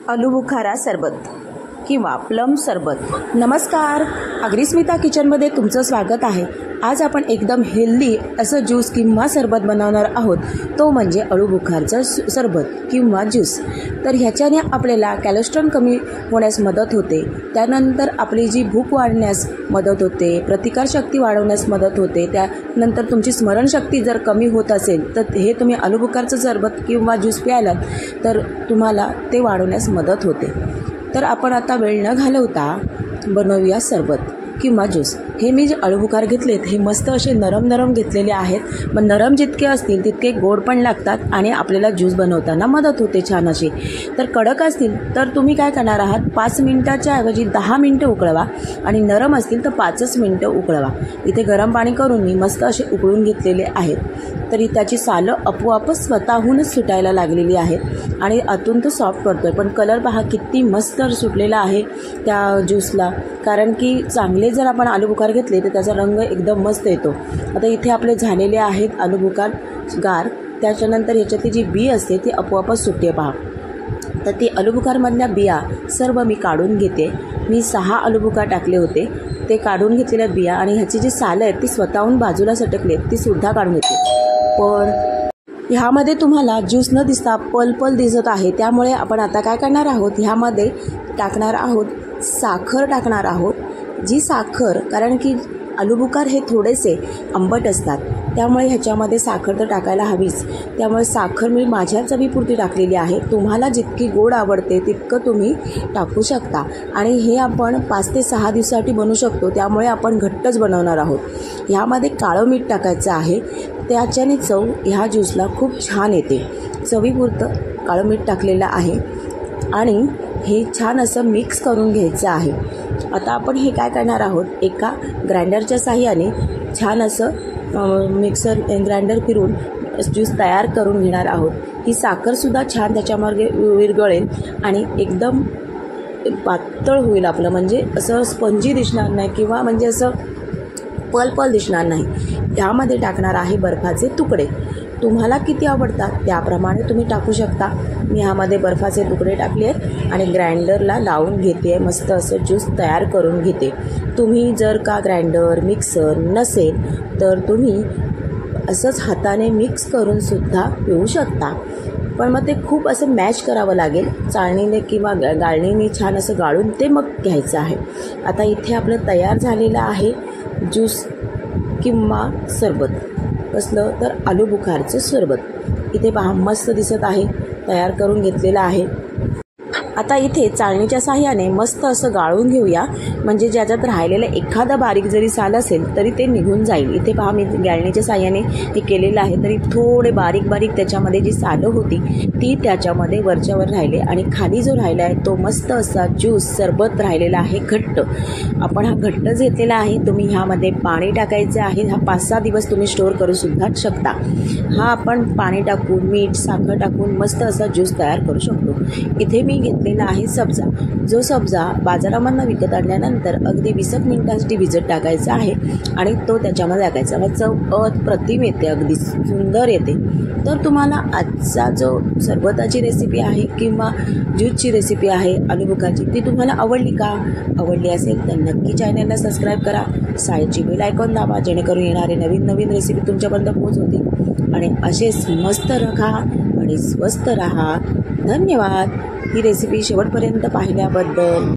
आलूबुखारा सरबत किंवा प्लम सरबत। नमस्कार, अग्निस्मिता किचनमध्ये तुमचं स्वागत आहे। आज आपण एकदम हेल्दी असं ज्यूस किंवा सरबत बनवणार आहोत, तो म्हणजे आलूबुखारचं सरबत किंवा ज्यूस। तर ह्याच्याने आपल्याला कॅलेस्ट्रॉल कमी होण्यास मदत होते, त्यानंतर आपली जी भूक वाढण्यास मदत होते, प्रतिकारशक्ती वाढवण्यास मदत होते, त्यानंतर तुमची स्मरणशक्ती जर कमी होत असेल तर हे तुम्ही आलूबुखारचं सरबत किंवा ज्यूस प्यायलात तर तुम्हाला ते वाढवण्यास मदत होते। तर आपण आता वेळ न घालवता बनवूया सरबत किंवा ज्यूस। हे मी जे आलूबुखार घेतलेत हे मस्त असे नरम घेतलेले आहेत। मग नरम जितके असतील तितके गोड पण लागतात आणि आपल्याला ज्यूस बनवताना मदत होते छान अशी। तर कडक असतील तर तुम्ही काय करणार आहात, 5 मिनिटाच्या ऐवजी 10 मिनिटं उकळवा आणि नरम असतील तर 5च मिनिटं उकळवा। इथे गरम पाणी करून मी मस्त असे उकळून घेतलेले आहेत। तरी त्याची सालं आपोआपच स्वतःहूनच सुटायला लागलेली आहेत आणि आतून तो सॉफ्ट पडतोय। पण कलर पहा किती मस्त सुटलेला आहे त्या ज्यूसला, कारण की चांगले जर आपण आलूबुखार घेतले तर त्याचा रंग एकदम मस्त येतो। आता इथे आपले झालेले आहेत आलूबुखार गार, त्याच्यानंतर ह्याच्यातली जी बी असते ती आपोआपच सुटते पहा। तर ती आलूबुखारमधल्या बिया सर्व मी काढून घेते। मी 6 आलूबुखार टाकले होते, ते काढून घेतलेल्या बिया आणि ह्याची जी सालं आहेत ती स्वतःहून बाजूला सटकले ती सुद्धा काढून घेते। पण ह्यामध्ये तुम्हाला ज्यूस न दिसता पल दिसत आहे, त्यामुळे आपण आता काय करणार आहोत, ह्यामध्ये टाकणार आहोत साखर टाकणार आहोत। जी साखर, कारण की आलूबुखार हे थोडेसे आंबट असतात, त्यामुळे ह्याच्यामध्ये साखर तर टाकायला हवीच। त्यामुळे साखर मी माझ्या चवीपुरती टाकलेली आहे। तुम्हाला जितकी गोड आवडते तितकं तुम्ही टाकू शकता आणि हे आपण 5 ते 6 दिवसासाठी बनवू शकतो, त्यामुळे आपण घट्टच बनवणार आहोत। ह्यामध्ये काळं मीठ टाकायचं आहे, त्याच्याने चव ह्या ज्यूसला खूप छान येते। चवीपुरतं काळं मीठ टाकलेलं आहे आणि हे छान असं मिक्स करून घ्यायचं आहे। आता आपण हे काय करणार आहोत, एका ग्राइंडरच्या साहाय्याने छान असं मिक्सर ग्राइंडर फिरून ज्यूस तयार करून घेणार आहोत। ही साखरसुद्धा छान त्याच्यामार्गे विरघळेल आणि एकदम पातळ होईल आपलं, म्हणजे असं स्पंजी दिसणार नाही किंवा म्हणजे असं पल दिसणार नाही। यामध्ये टाकणार आहे बर्फाचे तुकडे। तुम्हाला किती आवडतात त्याप्रमाणे तुम्ही टाकू शकता। मी ह्यामध्ये बर्फाचे तुकडे टाकले आहेत आणि ग्राइंडरला लावून घेते, मस्त असं ज्यूस तयार करून घेते। तुम्ही जर का ग्राइंडर मिक्सर नसेल तर तुम्ही असंच हाताने मिक्स करून सुद्धा पिऊ शकता, पण मग ते खूप असं मॅश करावं लागेल, चाळणीने किंवा गाळणीने छान असं गाळून ते मग घ्यायचं आहे। आता इथे आपलं तयार झालेलं आहे ज्यूस किंवा सरबत, कसलं तर आलूबुखारचं सरबत। इथे पहा मस्त दिसत आहे, तयार करून घेतलेलं आहे। आता इथे चाळणीच्या साहाय्याने मस्त असं गाळून घेऊया, म्हणजे ज्याच्यात राहिलेलं एखादा बारीक जरी साल असेल तरी ते निघून जाईल। इथे पहा मी गाळणीच्या साहाय्याने हे केलेलं आहे, तरी थोडे बारीक त्याच्यामध्ये जी सालं होती ती त्याच्यामध्ये वरच्यावर राहिले आणि खाली जो राहिला आहे तो मस्त असा ज्यूस सरबत राहिलेला आहे घट्ट। आपण हा घट्टच घेतलेला आहे। तुम्ही ह्यामध्ये पाणी टाकायचं आहे। हा 5-6 दिवस तुम्ही स्टोअर करू सुद्धा शकता। हा आपण पाणी टाकून मीठ साखर टाकून मस्त असा ज्यूस तयार करू शकतो। इथे मी घेतलेला आहे सब्जा। जो सब्जा बाजारामधून विकत आणल्यानंतर अगदी 20 मिनिटांसाठी भिजत टाकायचा आहे आणि तो त्याच्यामध्ये टाकायचा, मग चव अप्रतिम येते, अगदी सुंदर येते। तर तुम्हाला आजचा जो सरबताची रेसिपी आहे किंवा ज्यूसची रेसिपी आहे आलूबुखारची, ती तुम्हाला आवडली का? आवडली असेल तर नक्की चॅनलला सबस्क्राईब करा, साईडची बेल आयकॉन दाबा, जेणेकरून येणारे नवीन रेसिपी तुमच्यापर्यंत पोहोचवतील। आणि असेच मस्त राहा आणि स्वस्त राहा। धन्यवाद ही रेसिपी शेवटपर्यंत पाहिल्याबद्दल।